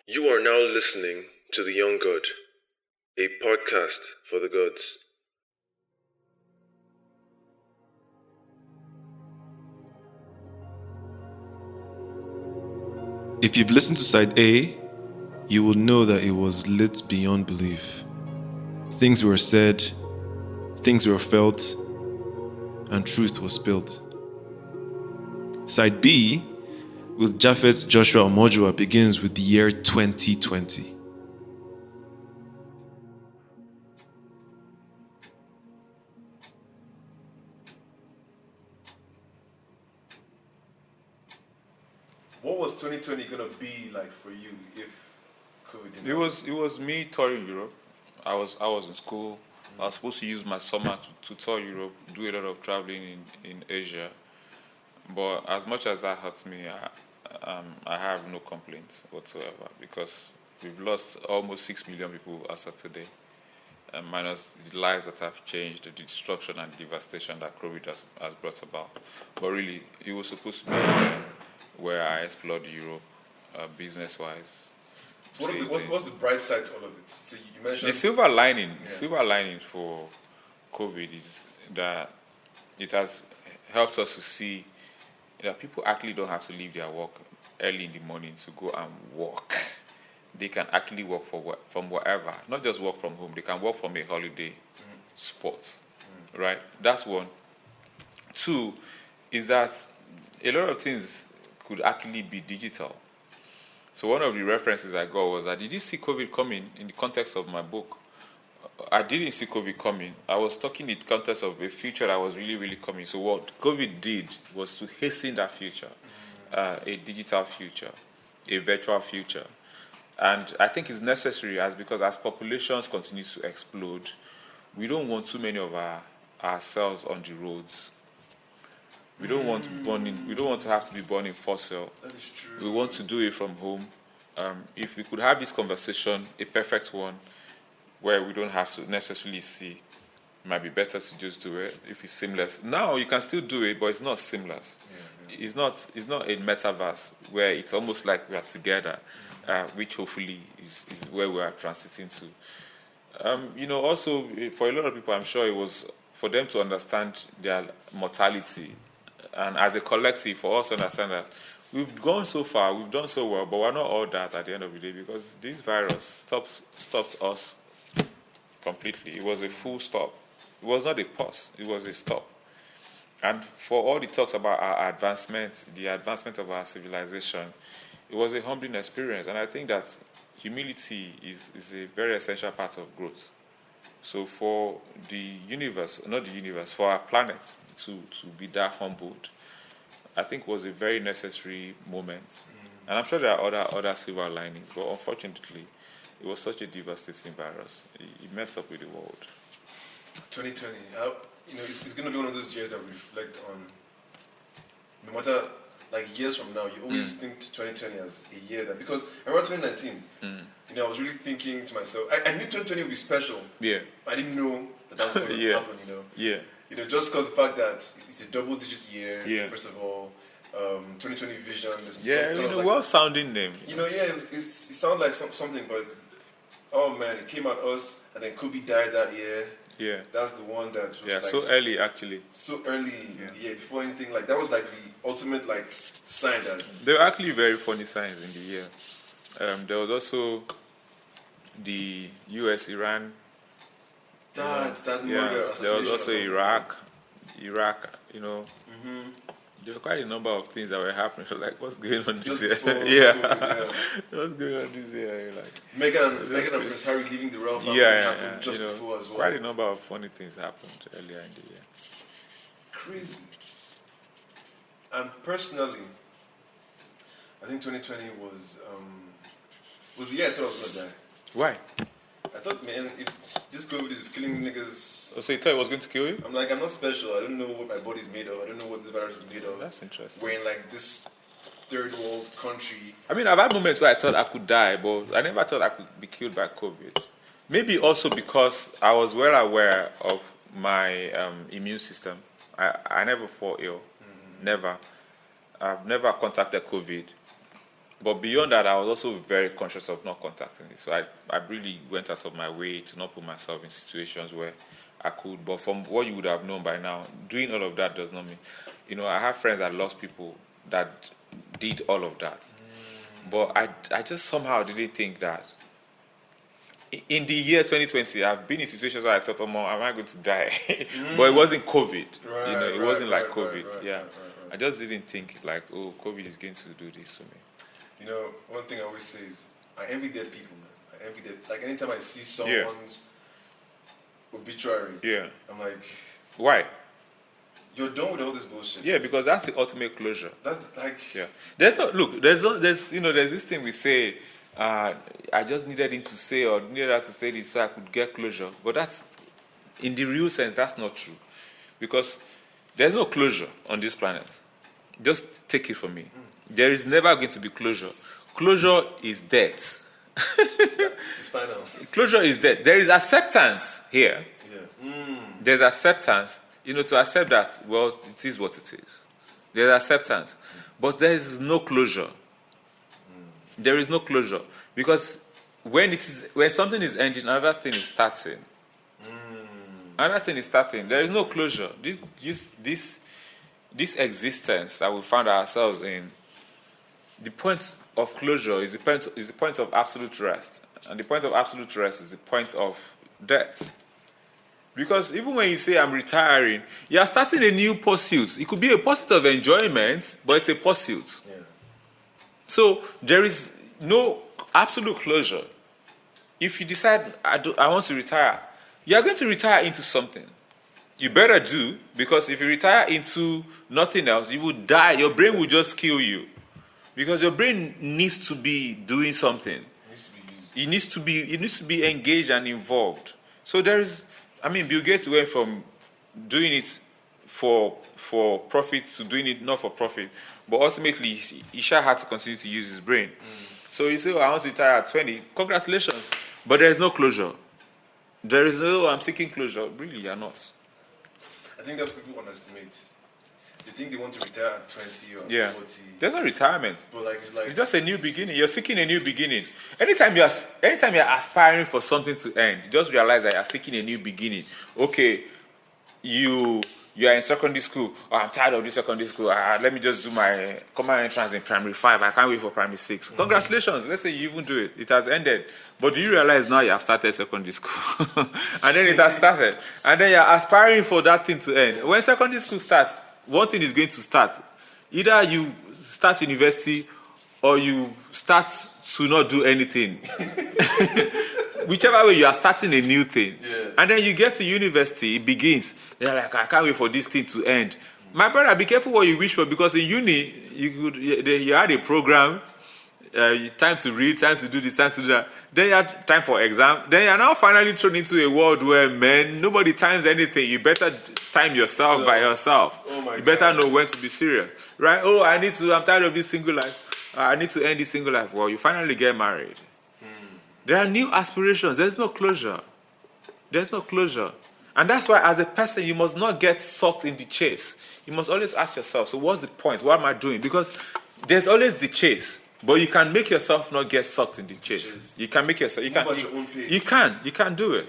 You are now listening to The Young God, a podcast for the gods. If you've listened to side A, you will know that it was lit beyond belief. Things were said, things were felt, and truth was spilled. Side B, with Japheth Joshua Omojuwa, begins with the year 2020. What was 2020 gonna be like for you if COVID didn't It was me touring Europe. I was in school. I was supposed to use my summer to tour Europe, do a lot of traveling in Asia. But as much as that hurts me, I have no complaints whatsoever because we've lost almost 6 million people as of today, minus the lives that have changed, the destruction and devastation that COVID has brought about. But really, it was supposed to be where I explored Europe business-wise. So what's the bright side to all of it? So you mentioned The silver lining for COVID is that it has helped us to see that people actually don't have to leave their work early in the morning to go and work. They can actually work from wherever, not just work from home. They can work from a holiday spot, right? That's one. Two is that a lot of things could actually be digital. So one of the references I got was that, did you see COVID coming in the context of my book? I didn't see COVID coming. I was talking in the context of a future that was really, really coming. So what COVID did was to hasten that future, a digital future, a virtual future. And I think it's necessary because as populations continue to explode, we don't want too many of ourselves on the roads. We don't want to have to be born in fossil. that is true. We want to do it from home. If we could have this conversation, a perfect one, where we don't have to necessarily see, it might be better to just do it if it's seamless. Now you can still do it, but it's not seamless. It's not a metaverse where it's almost like we are together, which hopefully is where we are transiting to. Also for a lot of people, I'm sure it was for them to understand their mortality, and as a collective, for us to understand that we've gone so far, we've done so well, but we're not all that at the end of the day because this virus stopped us completely. It was a full stop. It was not a pause, it was a stop. And for all the talks about our advancement, the advancement of our civilization, it was a humbling experience. And I think that humility is a very essential part of growth. So for the universe, not the universe, for our planet to be that humbled, I think was a very necessary moment. And I'm sure there are other silver linings, but unfortunately, it was such a devastating virus. It messed up with the world. 2020, it's going to be one of those years that we reflect on. No matter, like years from now, you always think to 2020 as a year that, because I remember 2019, I was really thinking to myself, I knew 2020 would be special. Yeah. I didn't know that was going to Yeah. happen, Yeah. Just because the fact that it's a double-digit year, Yeah. first of all, 2020 vision. Yeah, well-sounding name. It sounded like something, but oh man, it came at us, and then Kobe died that year. Yeah. That's the one that was Yeah, like so early actually. so early in the year before anything, like that was like the ultimate like sign that There were actually very funny signs in the year. There was also the US-Iran. that Yeah. murder There was assassination also or something. Iraq. There were quite a number of things that were happening. So like, what's going on this Just year? before Yeah. COVID, What's going on this year? You're like, Meghan and Prince Harry leaving the royal family yeah. happened just before as well. Quite a number of funny things happened earlier in the year. Crazy. And personally, I think 2020 was the year I thought I was gonna die. Why? I thought, man, if this COVID is killing niggas, Oh, so you thought it was going to kill you? I'm like, I'm not special. I don't know what my body's made of. I don't know what this virus is made of. That's interesting. We're in like this third world country. I mean, I've had moments where I thought I could die, but I never thought I could be killed by COVID. Maybe also because I was well aware of my immune system. I never fall ill. Never. I've never contacted COVID. But beyond that, I was also very conscious of not contacting it. So I really went out of my way to not put myself in situations where I could. But from what you would have known by now, doing all of that does not mean, I have friends that lost people that did all of that. But I just somehow didn't think that in the year 2020, I've been in situations where I thought, oh, am I going to die? But it wasn't COVID. It wasn't like COVID. I just didn't think like, oh, COVID is going to do this to me. One thing I always say is, I envy dead people, man. I envy dead. Like, anytime I see someone's obituary, I'm like, why? You're done with all this bullshit. Yeah, because that's the ultimate closure. That's like, There's this thing we say. I just needed him to say or needed her to say this so I could get closure. But that's, in the real sense, that's not true, because there's no closure on this planet. Just take it from me. There is never going to be closure. Closure is death. It's final. Closure is death. There is acceptance here. There's acceptance. To accept that, well, it is what it is. There's acceptance. But there is no closure. There is no closure. Because when something is ending, another thing is starting. Another thing is starting. There is no closure. This existence that we found ourselves in, the point of closure is the point of absolute rest. And the point of absolute rest is the point of death. Because even when you say I'm retiring, you are starting a new pursuit. It could be a pursuit of enjoyment, but it's a pursuit. So there is no absolute closure. If you decide I want to retire, you are going to retire into something. You better do, because if you retire into nothing else, you will die. Your brain will just kill you, because your brain needs to be doing something. It needs to be engaged and involved. So Bill Gates went from doing it for profit to doing it not for profit, but ultimately he sure had to continue to use his brain. So you say, I want to retire at 20. Congratulations, but there is no closure. There is no, I'm seeking closure. Really, you're not. I think that's what people underestimate. They think they want to retire at 20 or 40. There's no retirement. But it's just a new beginning. You're seeking a new beginning. Anytime you're aspiring for something to end, you just realize that you're seeking a new beginning. Okay, you are in secondary school. Oh, I'm tired of this secondary school. Let me just do my common entrance in primary 5. I can't wait for primary 6. Congratulations. Let's say you even do it. It has ended. But do you realize now you have started secondary school? And then it has started. And then you're aspiring for that thing to end. When secondary school starts, one thing is going to start. Either you start university or you start to not do anything. Whichever way, you are starting a new thing. And then you get to university, it begins. You're like, I can't wait for this thing to end. My brother, be careful what you wish for, because in uni, you had a program, time to read, time to do this, time to do that. Then you had time for exam. Then you're now finally thrown into a world where, man, nobody times anything. You better time yourself by yourself. You better know when to be serious. Right? Oh, I'm tired of this single life. I need to end this single life. Well, you finally get married. There are new aspirations. There's no closure. There's no closure. And that's why, as a person, you must not get sucked in the chase. You must always ask yourself, so what's the point? What am I doing? Because there's always the chase. But you can make yourself not get sucked in the chase. You can make yourself. Move at your own pace. You can do it.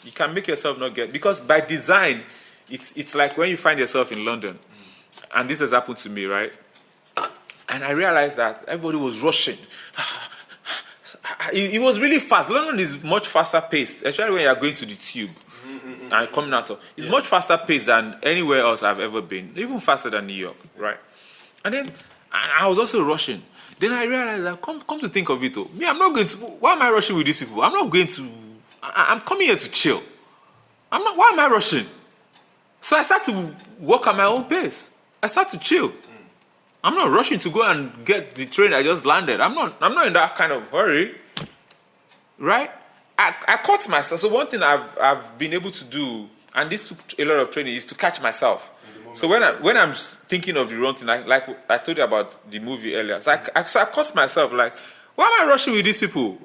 You can make yourself not get, because by design, it's like when you find yourself in London, and this has happened to me, right? And I realized that everybody was rushing. It was really fast. London is much faster paced, especially when you are going to the tube and coming out of. It's much faster paced than anywhere else I've ever been, even faster than New York, right? And I was also rushing. Then I realized that, come to think of it, me, I'm not going to, why am I rushing with these people? I'm not going to, I'm coming here to chill. Why am I rushing? So I start to walk at my own pace. I start to chill. I'm not rushing to go and get the train I just landed. I'm not in that kind of hurry. Right? I caught myself. So one thing I've been able to do, and this took a lot of training, is to catch myself. So when I'm thinking of the wrong thing, like I told you about the movie earlier, so I caught myself like, why am I rushing with these people?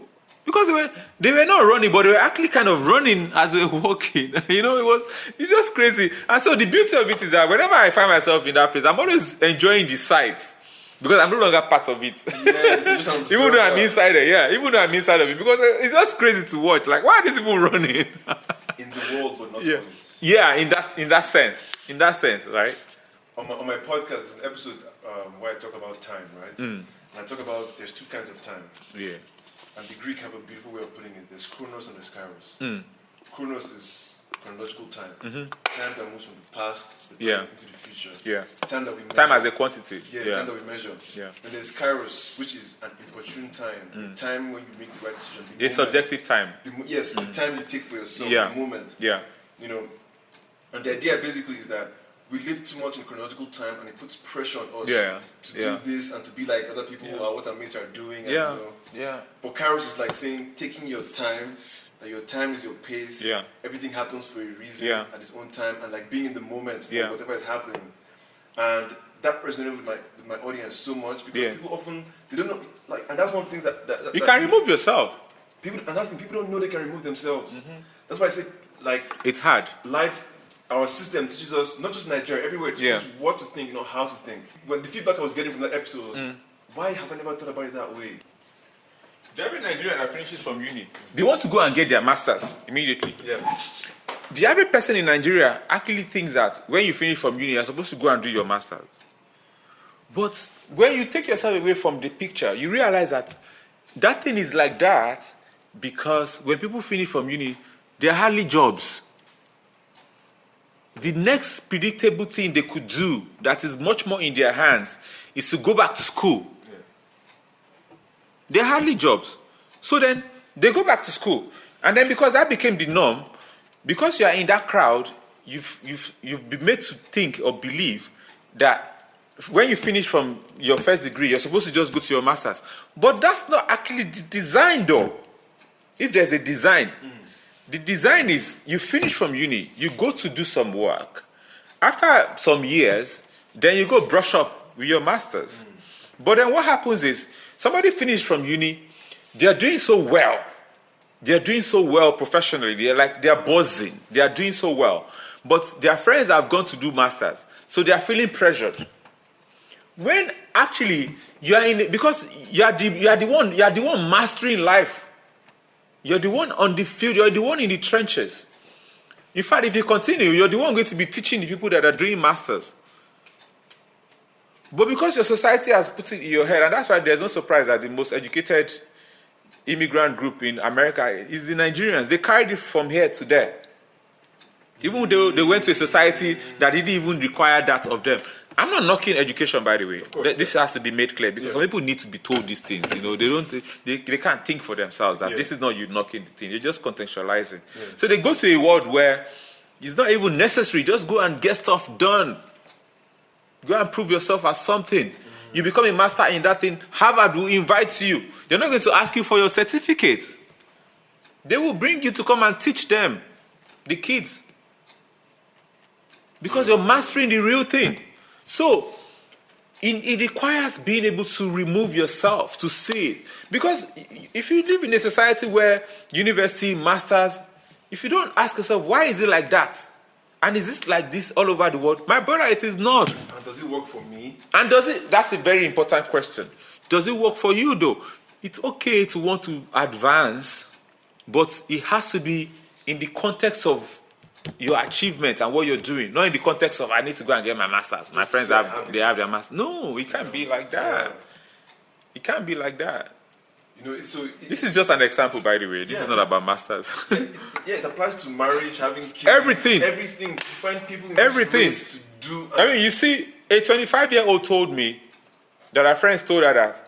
Because they were not running, but they were actually kind of running as we were walking. It's just crazy. And so the beauty of it is that whenever I find myself in that place, I'm always enjoying the sights. because I'm no longer part of it. Yes, just an Even though I'm observer inside it, yeah. Even though I'm inside of it, because it's just crazy to watch. Like, why are these people running? in the world, but not Yeah, of it. yeah. In that sense, right? On my podcast, there's an episode where I talk about time, right? And I talk about there's two kinds of time. Yeah. And the Greek have a beautiful way of putting it. There's chronos and there's kairos. Chronos is chronological time. Time that moves from the past the present, into the future. Yeah. Time that we measure. Time as a quantity. Yeah, time that we measure. Yeah. And there's kairos, which is an opportune time. The time when you make the right decision. The It's moment. subjective time. Yes, the time you take for yourself, Yeah. the moment. Yeah. You know, and the idea basically is that we live too much in chronological time, and it puts pressure on us to do this and to be like other people who are what our mates are doing. And, Yeah. You know, Yeah. but Kairos is like saying taking your time, that your time is your pace. Yeah. Everything happens for a reason Yeah. at its own time, and like being in the moment for Yeah. whatever is happening. And that resonated with my audience so much because people often they don't know, like, and that's one of the things that You can remove yourself. people, and that's the thing, people don't know they can remove themselves. That's why I say, like, It's hard. life, our system teaches us, not just Nigeria, everywhere, it teaches us what to think, how to think. When the feedback I was getting from that episode was, why have I never thought about it that way? Every Nigerian that finishes from uni, they want to go and get their masters immediately. Yeah. The average person in Nigeria actually thinks that when you finish from uni, you're supposed to go and do your masters. But when you take yourself away from the picture, you realize that that thing is like that because when people finish from uni, there are hardly jobs. The next predictable thing they could do that is much more in their hands is to go back to school. Yeah. There are hardly jobs. So then they go back to school. And then because that became the norm, because you are in that crowd, you've been made to think or believe that when you finish from your first degree, you're supposed to just go to your master's. But that's not actually the design though. If there's a design, the design is you finish from uni, you go to do some work. After some years, then you go brush up with your master's. But then what happens is somebody finished from uni, they're doing so well. They're doing so well professionally. They're buzzing. They are doing so well. But their friends have gone to do masters. So they are feeling pressured. When actually you are in, because you are the one mastering life. You're the one on the field, you're the one in the trenches. In fact, if you continue, you're the one going to be teaching the people that are doing masters. But because your society has put it in your head, and that's why there's no surprise that the most educated immigrant group in America is the Nigerians. They carried it from here to there. Even though they went to a society that didn't even require that of them. I'm not knocking education, by the way. This has to be made clear because some people need to be told these things. They can't think for themselves that this is not you knocking the thing. You're just contextualizing. So they go to a world where it's not even necessary. Just go and get stuff done. Go and prove yourself as something. You become a master in that thing. Harvard will invite you. They're not going to ask you for your certificate. They will bring you to come and teach them, the kids. Because you're mastering the real thing. So, it requires being able to remove yourself, to see it. Because if you live in a society where university, masters, if you don't ask yourself, why is it like that? And is this like this all over the world? My brother, it is not. And does it work for me? And that's a very important question. Does it work for you though? It's okay to want to advance, but it has to be in the context of your achievement and what you're doing, not in the context of I need to go and get my master's. My friends have their master's. No, it can't be like that. It can't be like that. This is just an example, by the way. This is not about masters. It applies to marriage, having kids, everything. You find people in this race to do. I mean, you see, a 25-year-old told me that her friends told her that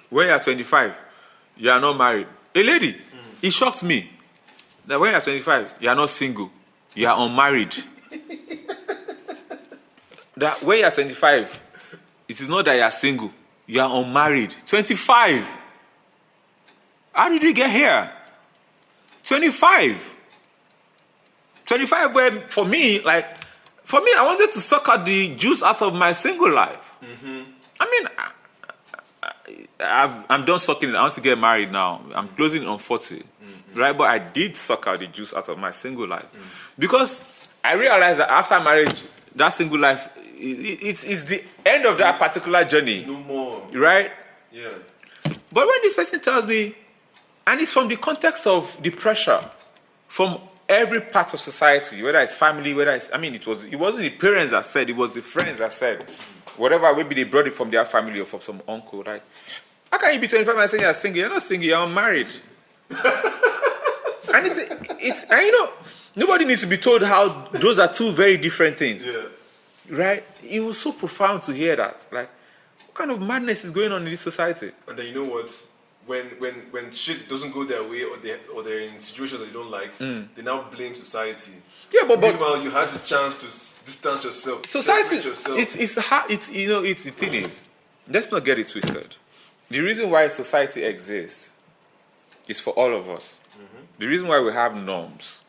when you're 25, you are not married. A lady, it shocked me. That when you're 25, you are not single, you are unmarried. That when you're 25, it is not that you are single, you are unmarried. 25. How did you get here? 25. 25 where for me, I wanted to suck out the juice out of my single life. I mean, I'm done sucking it. I want to get married now. I'm closing on 40. Right, but I did suck out the juice out of my single life because I realized that after marriage, that single life it's the end of that particular journey. No more. Right? Yeah. But when this person tells me, and it's from the context of the pressure from every part of society, whether it's family, whether it's, it wasn't the parents that said, it was the friends that said, whatever, maybe they brought it from their family or from some uncle, right? How can you be 25 and saying you're single? You're not single, you're unmarried. And nobody needs to be told how those are two very different things. Yeah. Right? It was so profound to hear that. Like, what kind of madness is going on in this society? And then you know what? When shit doesn't go their way, or they're in situations that they don't like, they now blame society. Yeah, but meanwhile, you had the chance to distance yourself, society. separate yourself. It's hard. It's the thing is, let's not get it twisted. The reason why society exists is for all of us. Mm-hmm. The reason why we have norms,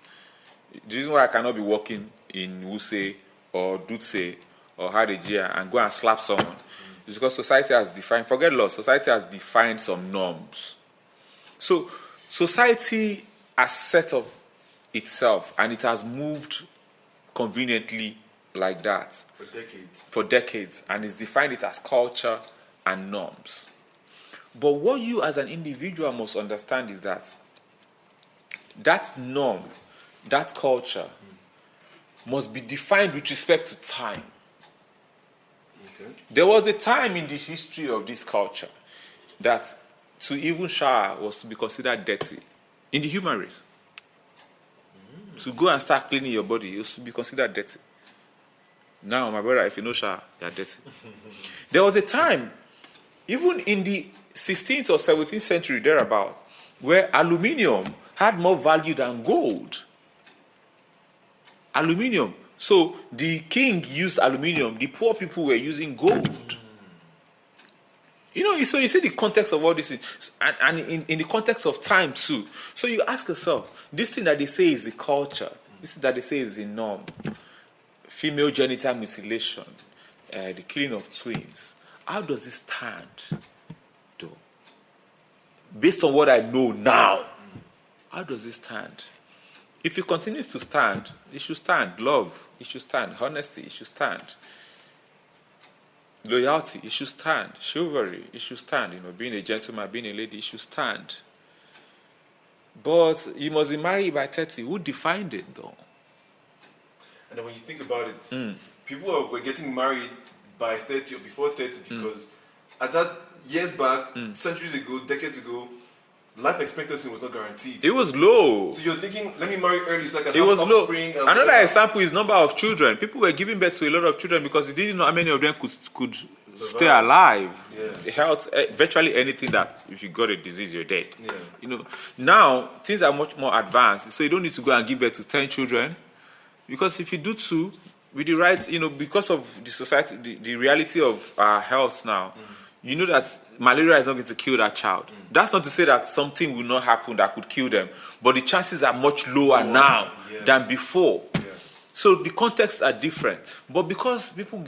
the reason why I cannot be walking in Wuse or Dutse or Hadejia and go and slap someone, is because society has defined, forget law, society has defined some norms. So society has set up itself and it has moved conveniently like that. For decades. And it's defined it as culture and norms. But what you as an individual must understand is that norm, that culture, must be defined with respect to time. Okay. There was a time in the history of this culture that to even shower was to be considered dirty in the human race. To go and start cleaning your body used to be considered dirty. Now, my brother, if you no shower, you're dirty. There was a time, even in the 16th or 17th century thereabout, where aluminium had more value than gold. Aluminium. So the king used aluminium, the poor people were using gold. So you see the context of all this, and in the context of time too. So you ask yourself, this thing that they say is the culture, this thing that they say is the norm, female genital mutilation, the killing of twins, how does this stand, though? Based on what I know now, how does this stand? If it continues to stand, it should stand. Love, it should stand. Honesty, it should stand. Loyalty, it should stand. Chivalry, it should stand. Being a gentleman, being a lady, it should stand. But you must be married by 30. Who defined it, though? And then when you think about it, people were getting married by 30 or before 30 because at that years back, centuries ago, decades ago, life expectancy was not guaranteed. It was low. So you're thinking, let me marry early so I can have offspring. Another example is number of children. People were giving birth to a lot of children because they didn't know how many of them could stay alive. Yeah. Health, virtually anything that if you got a disease, you're dead. Yeah. Now things are much more advanced, so you don't need to go and give birth to 10 children, because if you do 2, with the right, because of the society, the reality of our health now. You know that malaria is not going to kill that child. That's not to say that something will not happen that could kill them, but the chances are much lower now than before. Yeah. So the contexts are different. But because people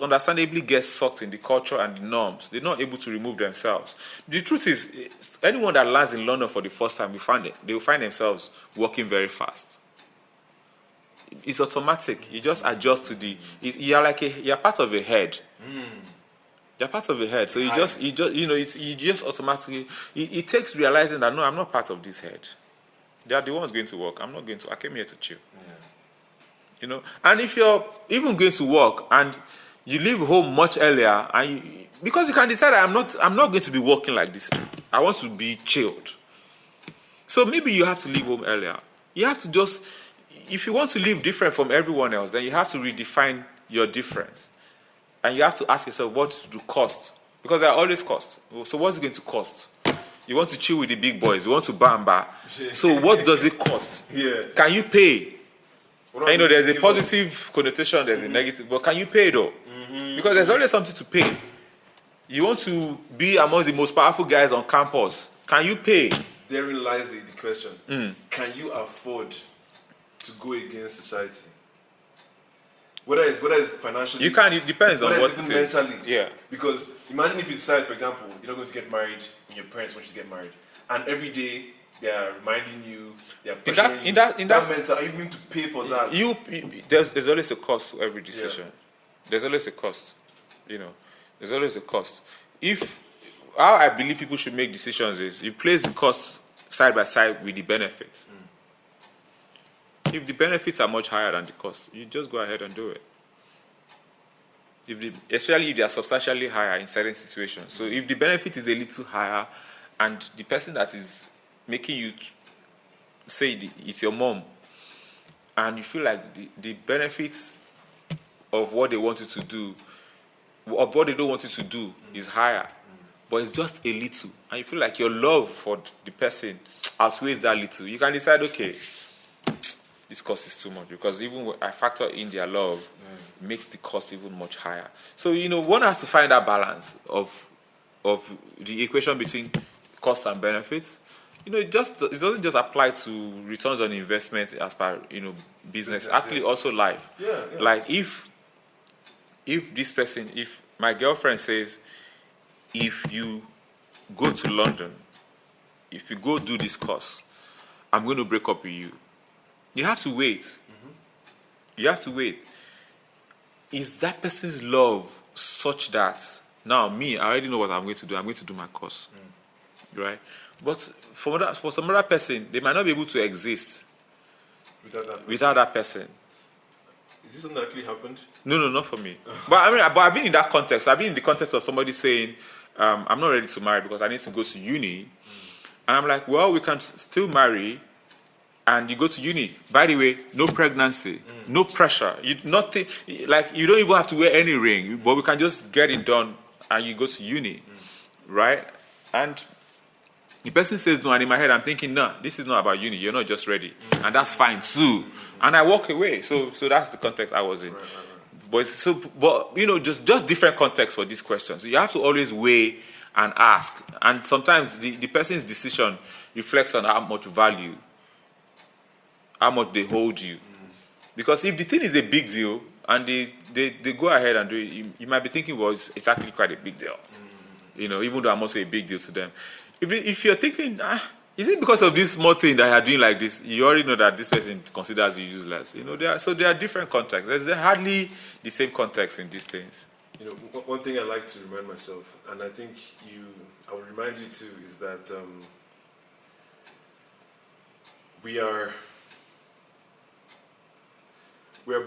understandably get sucked in the culture and the norms, they're not able to remove themselves. The truth is, anyone that lands in London for the first time, they will find themselves walking very fast. It's automatic. You just adjust to you're part of a head. You're part of a head, so you just automatically. It takes realizing that no, I'm not part of this head. They are the ones going to work. I'm not going to. I came here to chill. Yeah. And if you're even going to work and you leave home much earlier, because you can decide I'm not going to be working like this. I want to be chilled. So maybe you have to leave home earlier. You have to just, if you want to live different from everyone else, then you have to redefine your difference. And you have to ask yourself, what do cost? Because there are always costs. So what's it going to cost? You want to chill with the big boys. You want to bamba. So what does it cost? Yeah. Can you pay? There's a positive connotation, there's a negative. But can you pay, though? Because there's always something to pay. You want to be amongst the most powerful guys on campus. Can you pay? Therein lies the question. Can you afford to go against society? Whether it's financially, you can. It depends on what it is. Mentally. Yeah. Because imagine if you decide, for example, you're not going to get married, and your parents want you to get married, and every day they are reminding you, they are pressuring you. In that mental, are you going to pay for that? There's always a cost to every decision. There's always a cost. There's always a cost. How I believe people should make decisions is you place the costs side by side with the benefits. If the benefits are much higher than the cost, you just go ahead and do it. Especially if they are substantially higher in certain situations. So if the benefit is a little higher, and the person that is making you say it's your mom, and you feel like the benefits of what they want you to do, of what they don't want you to do, is higher, but it's just a little, and you feel like your love for the person outweighs that little, you can decide, okay, this cost is too much, because even when I factor in their love, makes the cost even much higher. So one has to find that balance of the equation between costs and benefits. It doesn't just apply to returns on investment as per business. Actually, also life. Yeah. Like if my girlfriend says, if you go to London, if you go do this course, I'm going to break up with you. You have to wait. You have to wait. Is that person's love such that now I already know what I'm going to do. I'm going to do my course, right? But for some other person, they might not be able to exist without that person. Is this something that actually happened? No, not for me. But I've been in that context. I've been in the context of somebody saying, I'm not ready to marry because I need to go to uni. And I'm like, well, we can still marry, and you go to uni. By the way, no pregnancy, no pressure. You don't even have to wear any ring, but we can just get it done, and you go to uni, right? And the person says no, and in my head I'm thinking, no, this is not about uni. You're not just ready, and that's fine too. And I walk away. So that's the context I was in. But just different context for these questions. So you have to always weigh and ask, and sometimes the person's decision reflects on how much value, how much they hold you. Because if the thing is a big deal and they go ahead and do it, you might be thinking, well, it's actually quite a big deal. Even though I'm also a big deal to them. If you're thinking, is it because of this small thing that you're doing like this, you already know that this person considers you useless. There are different contexts. There's hardly the same context in these things. One thing I like to remind myself, and I think I will remind you too, is that we are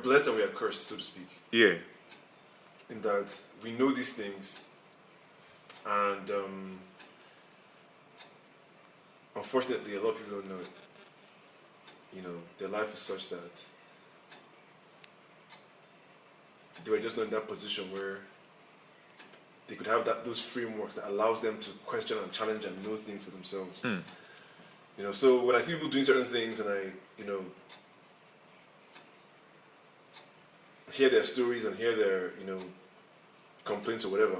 blessed and we are cursed, so to speak. Yeah. In that we know these things, and unfortunately, a lot of people don't know it. Their life is such that they were just not in that position where they could have those frameworks that allows them to question and challenge and know things for themselves. So when I see people doing certain things and I, hear their stories and hear their, complaints or whatever,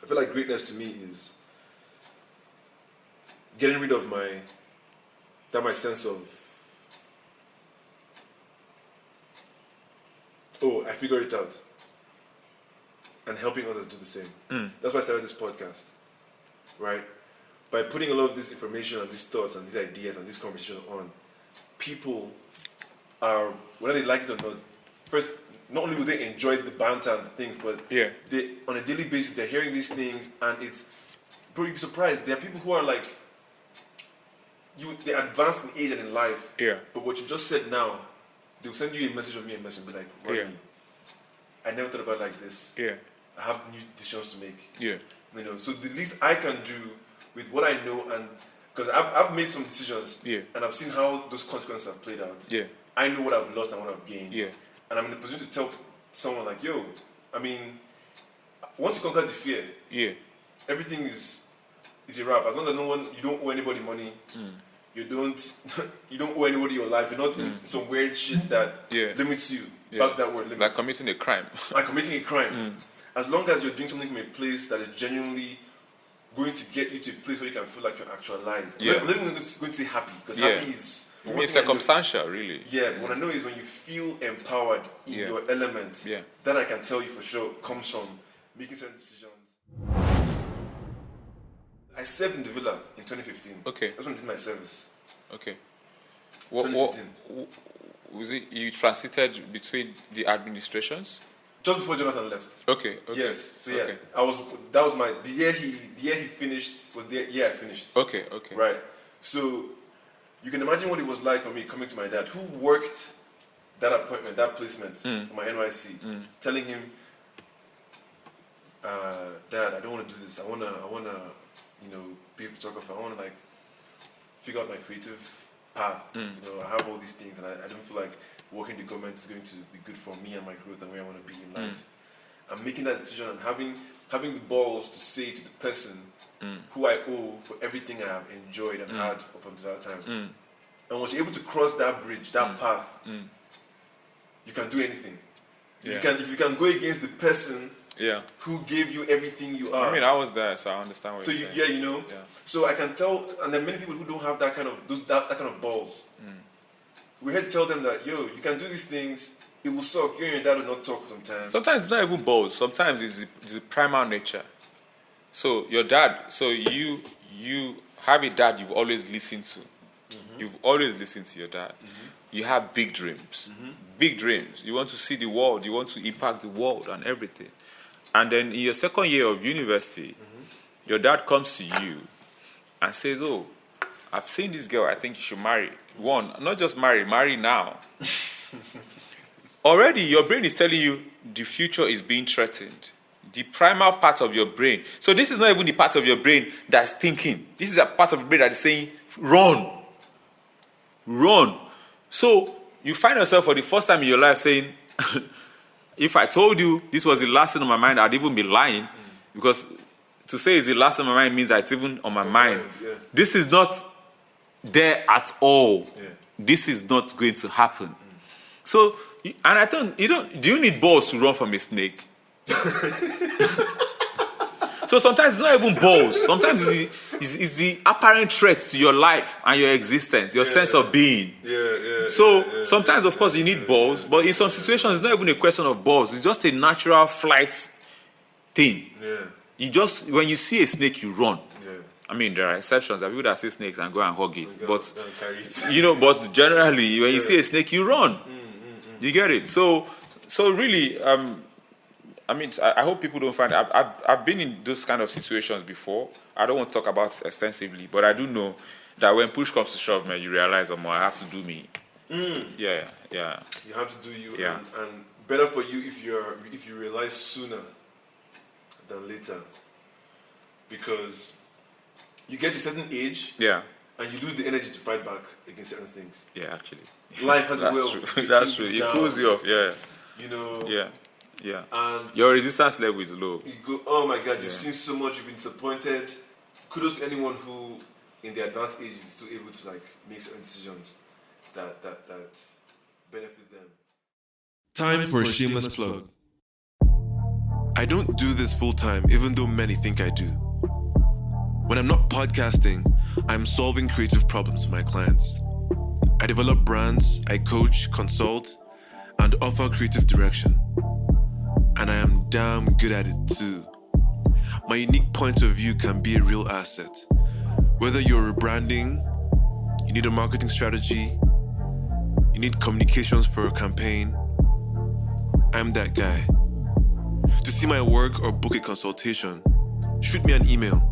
I feel like greatness to me is getting rid of my sense of, oh, I figured it out, and helping others do the same. That's why I started this podcast, right? By putting a lot of this information and these thoughts and these ideas and this conversation on, people are, whether they like it or not, first, not only will they enjoy the banter and the things, but they, on a daily basis, they're hearing these things, and bro, you'd be surprised. There are people who are like, they advance in age and in life, but what you just said now, they'll send you a message or me a message and be like, Rodney, I never thought about it like this. I have new decisions to make. So the least I can do with what I know, and because I've made some decisions, and I've seen how those consequences have played out. I know what I've lost and what I've gained. And I'm in a position to tell someone like, yo, I mean, once you conquer the fear, everything is a wrap. As long as you don't owe anybody money, you don't owe anybody your life. You're not in some weird shit that limits you. Back to that word, limit. Like committing a crime. Like committing a crime. As long as you're doing something from a place that is genuinely going to get you to a place where you can feel like you're actualized. I'm not even going to say happy, because happy is... It's circumstantial, really. But what I know is when you feel empowered in your element, that I can tell you for sure comes from making certain decisions. I served in the villa in 2015. Okay. That's when I did my service. Okay. 2015. Was it you transited between the administrations? just before Jonathan left. Okay. Yes. So yeah, Okay. that was the year he finished was the year I finished. Okay. Right. So you can imagine what it was like for me coming to my dad, who worked that appointment, that placement for my NYC, telling him, Dad, I don't want to do this. I wanna, be a photographer. I wanna like figure out my creative path. I have all these things, and I don't feel like working in the government is going to be good for me and my growth and where I want to be in life. I'm making that decision and having the balls to say to the person who I owe for everything I have enjoyed and had up until that time. And once you're able to cross that bridge, that path, you can do anything. Yeah. If you can go against the person Yeah. who gave you everything you are. I mean, I was there, so I understand what So you're saying. Yeah. So I can tell, and there are many people who don't have that kind of balls. We had to tell them that, yo, you can do these things. It will suck. You and your dad will not talk sometimes. Sometimes it's not even balls. Sometimes it's the primal nature. So your dad, so you have a dad you've always listened to. You've always listened to your dad. You have big dreams. Big dreams. You want to see the world. You want to impact the world and everything. And then in your second year of university, your dad comes to you and says, oh, I've seen this girl. I think you should marry. One, not just marry now. Already your brain is telling you the future is being threatened. The primal part of your brain. So this is not even the part of your brain that's thinking. This is a part of the brain that is saying, run. Run. So you find yourself for the first time in your life saying, if I told you this was the last thing on my mind, I'd even be lying. Because to say it's the last thing on my mind means that it's even on my mind. Yeah. This is not there at all. Yeah. This is not going to happen. So, and I don't, do you need balls to run from a snake? So sometimes it's not even balls. Sometimes it's the apparent threat to your life and your existence, your sense of being. So sometimes, of course, you need balls, but in some situations, it's not even a question of balls. It's just a natural flight thing. You just, when you see a snake, you run. I mean, there are exceptions. There are people that see snakes and go and hug it. But, but generally, when you see a snake, you run. You get it? So really, I mean, I hope people don't find it. I've been in those kind of situations before. I don't want to talk about it extensively, but I do know that when push comes to shove, man, you realize, I have to do me. Yeah. You have to do you, Yeah. and better for you if you realize sooner than later, because you get to a certain age, and you lose the energy to fight back against certain things. Yeah, actually, life has a way of true. beating That's true. you It down, pulls you off. Yeah. Yeah. And Your resistance level is low. you go, oh my God, you've seen so much, you've been disappointed. Kudos to anyone who, in their advanced age, is still able to like make certain decisions that benefit them. Time for a shameless plug. I don't do this full time, even though many think I do. When I'm not podcasting, I'm solving creative problems for my clients. I develop brands, I coach, consult, and offer creative direction. And I am damn good at it too. My unique point of view can be a real asset. Whether you're rebranding, you need a marketing strategy, you need communications for a campaign, I'm that guy. To see my work or book a consultation, shoot me an email,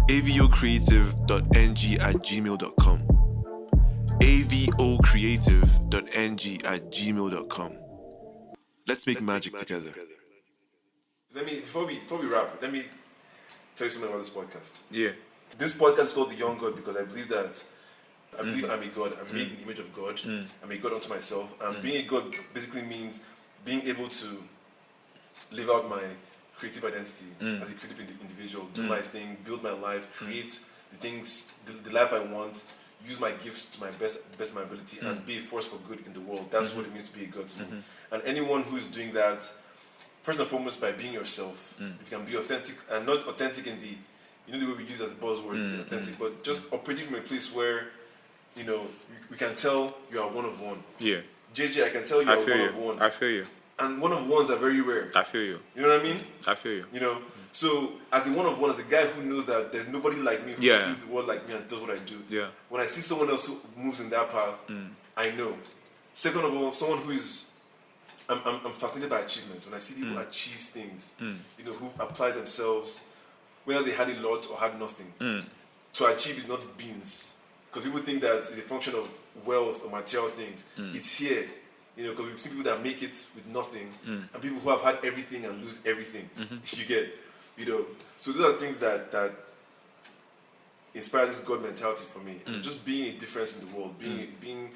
avocreative.ng@gmail.com. avocreative.ng@gmail.com. Let's make magic together. Before we wrap, let me tell you something about this podcast. Yeah. This podcast is called The Young God because I believe I'm a God. I'm made in the image of God. I'm a God unto myself. And being a God basically means being able to live out my creative identity as a creative individual, do my thing, build my life, create the things, the life I want, use my gifts to my best of my ability, and be a force for good in the world. That's what it means to be a God to me. And anyone who's doing that, first and foremost, by being yourself, if you can be authentic, and not authentic in the, the way we use as buzzwords, authentic, but just operating from a place where, we can tell you are one of one. Yeah. JJ, I can tell you are one of one. I feel you. And one of ones are very rare. I feel you. You know what I mean? I feel you. So as a one of one, as a guy who knows that there's nobody like me who sees the world like me and does what I do. Yeah. When I see someone else who moves in that path, I know. Second of all, someone who is I'm fascinated by achievement. When I see people achieve things, who apply themselves, whether they had a lot or had nothing, to achieve is not beans. Because people think that it's a function of wealth or material things. It's here. Because we've seen people that make it with nothing, and people who have had everything and lose everything. You get, So those are things that inspire this God mentality for me. It's just being a difference in the world, being,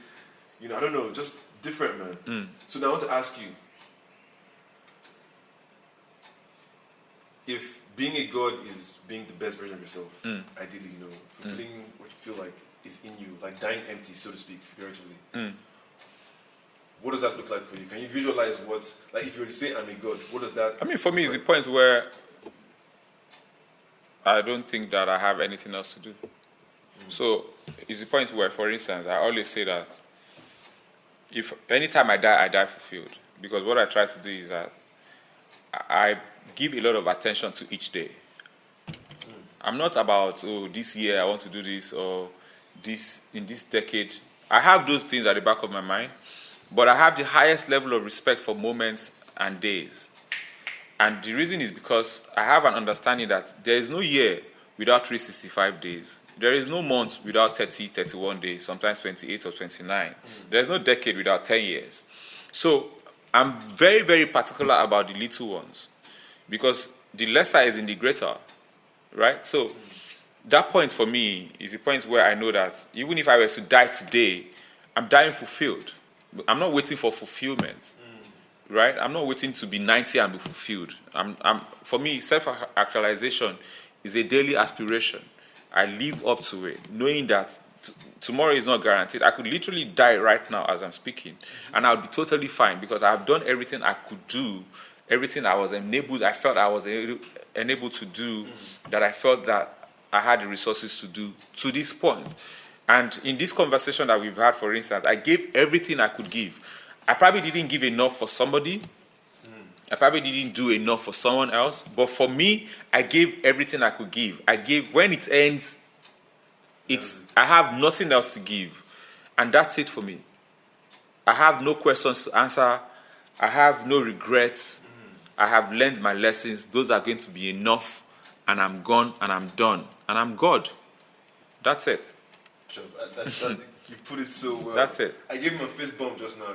I don't know, just different, man. So now I want to ask you, if being a God is being the best version of yourself, ideally, fulfilling what you feel like is in you, like dying empty, so to speak, figuratively. What does that look like for you? Can you visualize like if you were to say I'm a God, what does that... I mean, for me, it's the point where I don't think that I have anything else to do. So it's the point where, for instance, I always say that if anytime I die fulfilled. Because what I try to do is that I give a lot of attention to each day. I'm not about, this year I want to do this, or this in this decade. I have those things at the back of my mind, but I have the highest level of respect for moments and days. And the reason is because I have an understanding that there is no year without 365 days. There is no month without 30, 31 days, sometimes 28 or 29. There is no decade without 10 years. So I'm very, very particular about the little ones, because the lesser is in the greater, right? So that point for me is the point where I know that even if I were to die today, I'm dying fulfilled. I'm not waiting for fulfillment, right? I'm not waiting to be 90 and be fulfilled. For me, self-actualization is a daily aspiration. I live up to it, knowing that tomorrow is not guaranteed. I could literally die right now as I'm speaking, and I'll be totally fine because I have done everything I could do, everything I felt I was enabled to do, that I felt that I had the resources to do to this point. And in this conversation that we've had, for instance, I gave everything I could give. I probably didn't give enough for somebody. I probably didn't do enough for someone else. But for me, I gave everything I could give. I gave, when it ends, I have nothing else to give. And that's it for me. I have no questions to answer. I have no regrets. I have learned my lessons. Those are going to be enough. And I'm gone and I'm done. And I'm God. That's it. Sure, you put it so well. That's it. I gave him a fist bump just now.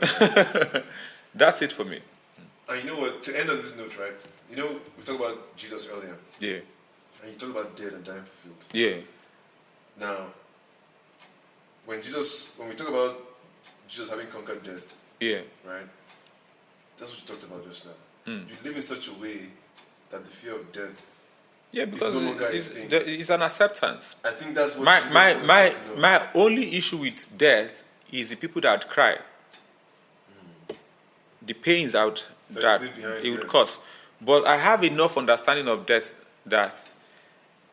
That's it for me. And you know what? To end on this note, right? We talked about Jesus earlier. Yeah. And you talked about dead and dying fulfilled. Yeah. Now, when we talk about Jesus having conquered death, yeah, right? That's what you talked about just now. You live in such a way that the fear of death, yeah, because no longer a thing. It's an acceptance. I think that's what my only issue with death is the people that cry, the pains that it would cause. But I have enough understanding of death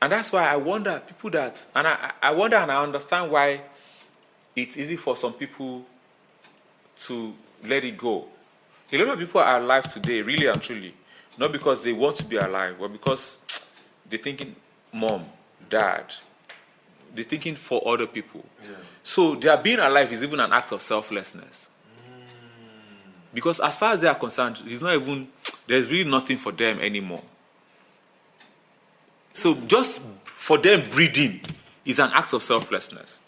and that's why I wonder people that, and I wonder and I understand why it's easy for some people to let it go. A lot of people are alive today, really and truly, not because they want to be alive, but because they're thinking, mom, dad, they're thinking for other people. Yeah. So their being alive is even an act of selflessness. Because as far as they are concerned, there's really nothing for them anymore. So just for them breathing is an act of selflessness.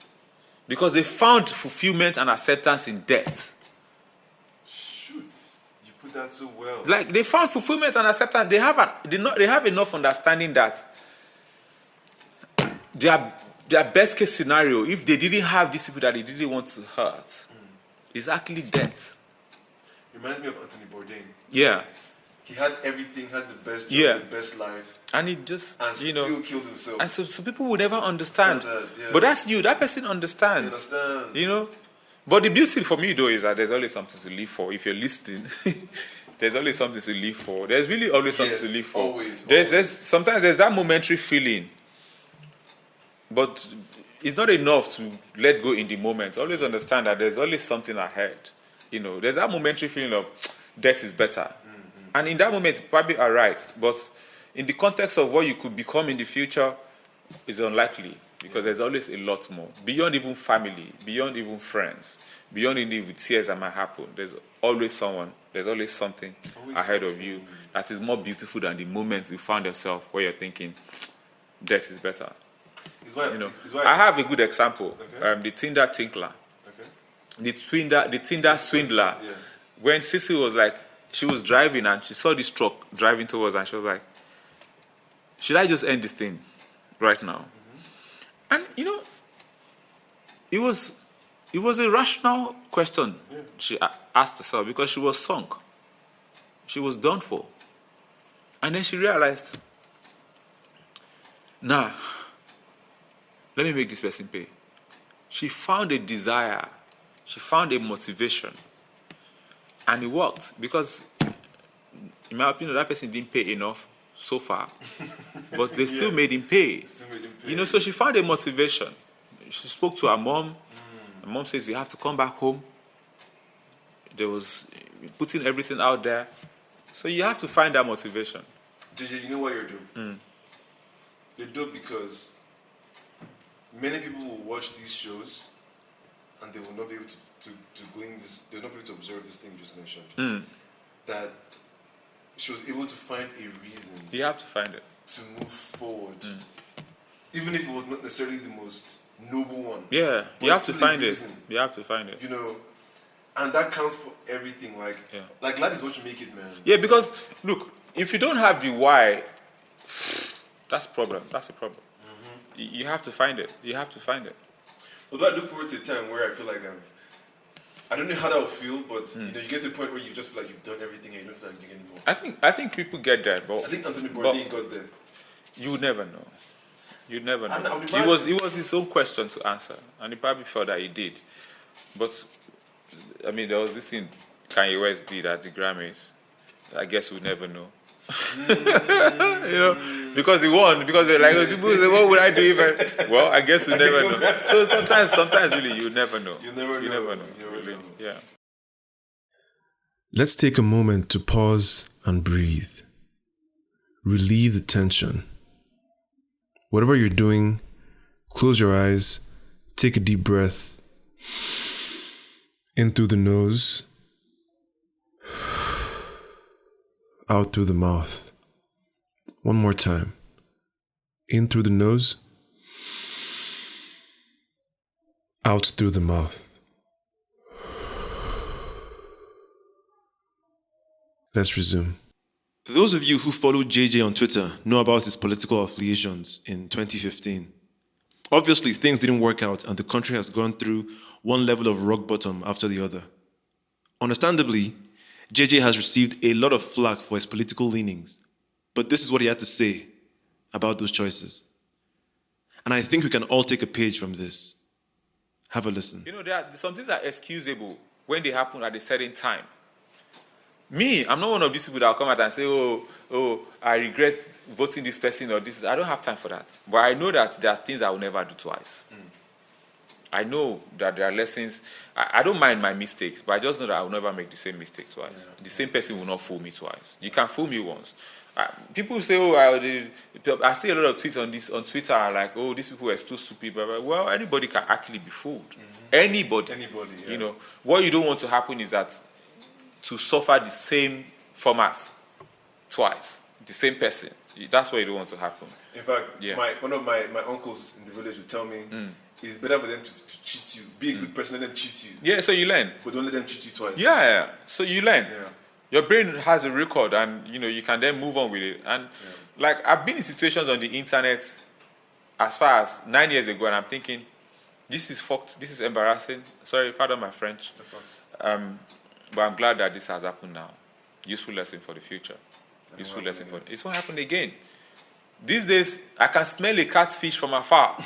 Because they found fulfillment and acceptance in death. Shoot, you put that so well. Like they found fulfillment and acceptance. They have enough understanding that their best case scenario, if they didn't have these people that they didn't want to hurt, is actually death. Reminds me of Anthony Bourdain. Yeah. He had everything, had the best job, the best life. And he just, still killed himself. And so people will never understand. Yeah. But that's you. That person understands. He understands. But the beauty for me, though, is that there's always something to live for. If you're listening, there's always something to live for. There's really always something to live for. Always. Sometimes there's that momentary feeling. But it's not enough to let go in the moment. Always understand that there's always something ahead. There's that momentary feeling of death is better. And in that moment, you probably are right. But in the context of what you could become in the future, it's unlikely. because there's always a lot more. Beyond even family, beyond even friends, beyond even with tears that might happen, there's always someone, there's always something ahead of you that is more beautiful than the moments you found yourself where you're thinking, death is better. It's why, You know, it's why, I have a good example. Okay. The Tinder tinkler, okay. the Tinder swindler. Yeah. When Sissy was like, she was driving and she saw this truck driving towards her and she was like, should I just end this thing right now? And you know, it was a rational question she asked herself because she was sunk. She was done for. And then she realized, nah, let me make this person pay. She found a desire. She found a motivation. And it worked because, in my opinion, that person didn't pay enough so far. But they still made him pay. You know, so she found a motivation. She spoke to her mom. Her mom says, you have to come back home. There was putting everything out there. So you have to find that motivation. JJ, you know what you're doing? You're dope because many people will watch these shows and they will not be able to glean this, they will not be able to observe this thing you just mentioned. That she was able to find a reason You have to find it. to move forward. Even if it was not necessarily the most noble one. Yeah, But you have it's to still a find it. reason, You have to find it. You know, and that counts for everything. Like, Yeah. like life is what you make it, man. Yeah, because, look, if you don't have the why, that's a problem. That's a problem. You have to find it. You have to find it. Although I look forward to a time where I feel like I don't know how that will feel, but you know, you get to a point where you just feel like you've done everything and you don't feel like doing anymore. I think people get that, but I think Anthony but Bourdain got there. you would never know. You'd never And know. I would It was imagine- his own question to answer, and he probably felt that he did. But I mean, there was this thing Kanye West did at the Grammys. I guess we'll never know. You know, because he won. Because they're like, people say, "What would I do if I?" Well, I guess we never know. So sometimes, really, you never know. You never know. You never know. You never Really. know. Yeah. Let's take a moment to pause and breathe. Relieve the tension. Whatever you're doing, close your eyes, take a deep breath. In through the nose, out through the mouth. One more time. In through the nose, out through the mouth. Let's resume. Those of you who follow JJ on Twitter know about his political affiliations in 2015. Obviously, things didn't work out and the country has gone through one level of rock bottom after the other. Understandably, JJ has received a lot of flack for his political leanings, but this is what he had to say about those choices. And I think we can all take a page from this. Have a listen. You know, there are some things that are excusable when they happen at a certain time. Me, I'm not one of these people that will come out and say, oh, I regret voting this person or this. I don't have time for that. But I know that there are things I will never do twice. I know that there are lessons. I don't mind my mistakes, but I just know that I will never make the same mistake twice. The same person will not fool me twice. You can fool me once. People say, I see a lot of tweets on Twitter, like, oh, these people were too stupid. Blah, blah. Well, anybody can actually be fooled. Anybody. Yeah. You know, what you don't want to happen is that to suffer the same format twice, the same person. That's what you don't want to happen. In fact, Yeah. one of my uncles in the village would tell me, it's better for them to cheat you. Be a good person, let them cheat you. Yeah, so you learn. But don't let them cheat you twice. Yeah. So you learn. Yeah. Your brain has a record, and you know you can then move on with it. And like I've been in situations on the internet as far as 9 years ago, and I'm thinking, this is fucked. This is embarrassing. Sorry, pardon my French. Of course. But I'm glad that this has happened now. Useful lesson for the future. Useful lesson for it's what happened again. These days, I can smell a catfish from afar.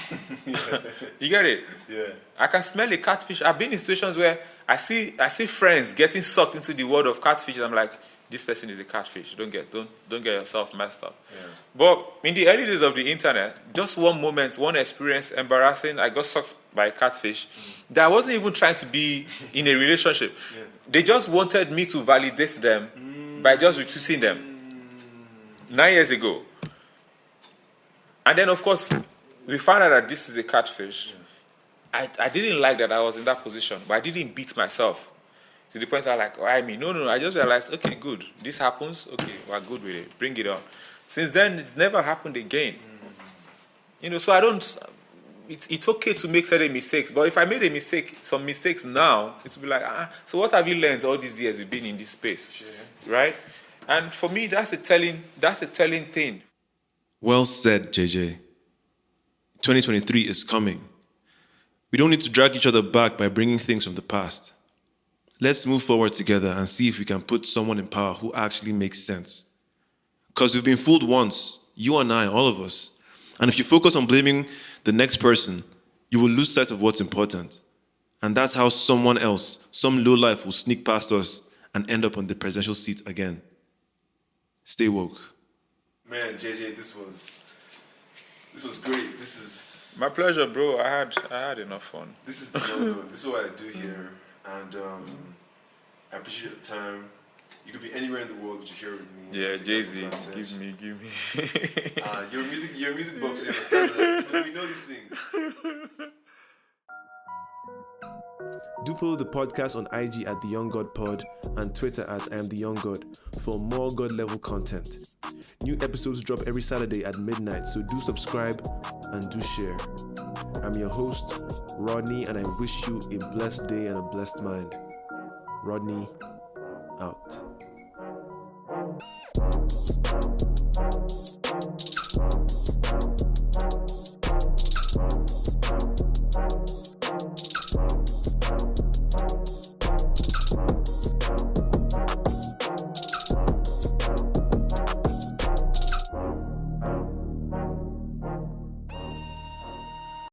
You get it? Yeah. I can smell a catfish. I've been in situations where I see friends getting sucked into the world of catfish, and I'm like, this person is a catfish. Don't get yourself messed up. Yeah. But in the early days of the internet, just one moment, one experience, embarrassing, I got sucked by a catfish that I wasn't even trying to be in a relationship. Yeah. They just wanted me to validate them by just retweeting them 9 years ago. And then, of course, we found out that this is a catfish. I didn't like that I was in that position, but I didn't beat myself to the point where I'm like, why me? No. I just realized, okay, good. This happens. Okay, we're good with it. Bring it on. Since then, it never happened again. So I don't. It's okay to make certain mistakes, but if I made some mistakes now, it will be like, so what have you learned all these years you've been in this space, right? And for me, that's a telling thing. Well said, JJ. 2023 is coming. We don't need to drag each other back by bringing things from the past. Let's move forward together and see if we can put someone in power who actually makes sense. Because we've been fooled once, you and I, all of us. And if you focus on blaming the next person, you will lose sight of what's important. And that's how someone else, some lowlife, will sneak past us and end up on the presidential seat again. Stay woke. Man, JJ, this was great. This is My pleasure, bro. I had enough fun. This is the logo. This is what I do here, and I appreciate the time. You could be anywhere in the world, but you're here with me. Yeah, Jay-Z, give me. You're a music buff, so you understand that. We know these things. Do follow the podcast on IG at The Young God Pod and Twitter at I Am The Young God for more God level content. New episodes drop every Saturday at midnight, so do subscribe and do share. I'm your host, Rodney, and I wish you a blessed day and a blessed mind. Rodney, out.